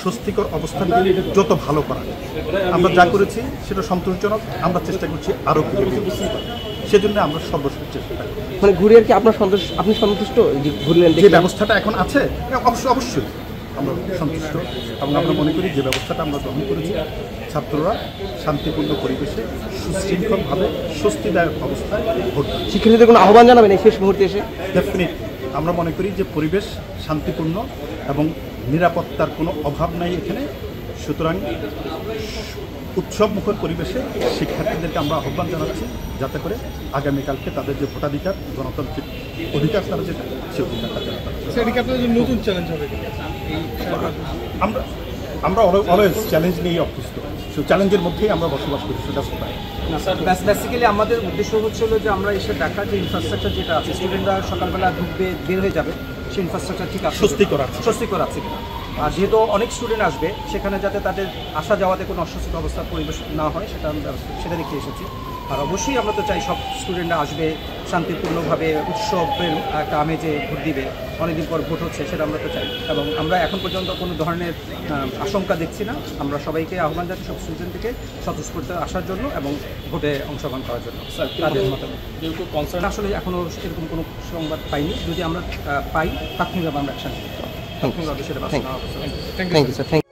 স্বস্তিকর অবস্থাটা যত ভালো করা আমরা যা করেছি সেটা সন্তোষজনক। আমরা চেষ্টা করছি আরও সেজন্য আমরা সর্বশেষ চেষ্টা করি। মানে ঘুরে আর কি আপনি সন্তুষ্ট যে ঘুরলেন যে ব্যবস্থাটা এখন আছে অবশ্যই আমরা সন্তুষ্ট এবং আমরা মনে করি যে ব্যবস্থাটা আমরা গ্রহণ করেছি ছাত্ররা শান্তিপূর্ণ পরিবেশে সুশৃঙ্খলভাবে স্বস্তিদায়ক অবস্থায় ভর্তি। শিক্ষার্থীদের কোনো আহ্বান জানাবেন এই শেষ মুহূর্তে এসে? ডেফিনেটলি আমরা মনে করি যে পরিবেশ শান্তিপূর্ণ এবং নিরাপত্তার কোনো অভাব নাই এখানে। সুতরাং উৎসবমুখর পরিবেশে শিক্ষার্থীদেরকে আমরা আহ্বান জানাচ্ছি যাতে করে আগামীকালকে তাদের যে ভোটাধিকার গণতান্ত্রিক অধিকার তারা যেটা সে অধিকারটা নতুন চ্যালেঞ্জ হবে। আমরা অলওয়েজ চ্যালেঞ্জ নিয়ে অভ্যস্ত, সেই চ্যালেঞ্জের মধ্যেই আমরা বসবাস করি। সেটা বেসিক্যালি আমাদের উদ্দেশ্য হচ্ছিল যে আমরা এসে দেখা যে ইনফ্রাস্ট্রাকচার যেটা আছে, স্টুডেন্টরা সকালবেলা ঢুকবে বের হয়ে যাবে, সেই ইনফ্রাস্ট্রাকচার ঠিক আছে, স্বস্তিকর আছে কিনা। আর যেহেতু অনেক স্টুডেন্ট আসবে সেখানে যাতে তাদের আসা যাওয়াতে কোনো অস্বস্তিকর অবস্থার পরিবেশ না হয় সেটা দেখে এসেছি। আর অবশ্যই আমরা তো চাই সব স্টুডেন্টরা আসবে শান্তিপূর্ণভাবে উৎসবের একটা আমেজে ভোট দিবে, অনেকদিন পর ভোট হচ্ছে সেটা আমরা তো চাই। এবং আমরা এখন পর্যন্ত কোনো ধরনের আশঙ্কা দেখছি না। আমরা সবাইকে আহ্বান জানাচ্ছি সব স্টুডেন্টকে স্বতঃস্ফূর্ত আসার জন্য এবং ভোটে অংশগ্রহণ করার জন্য। তাদের মতামত আসলে এখনও এরকম কোনো সংবাদ পাইনি, যদি আমরা পাই তাৎক্ষণিকভাবে আমরা অ্যাকশন নিই। Thank you sir.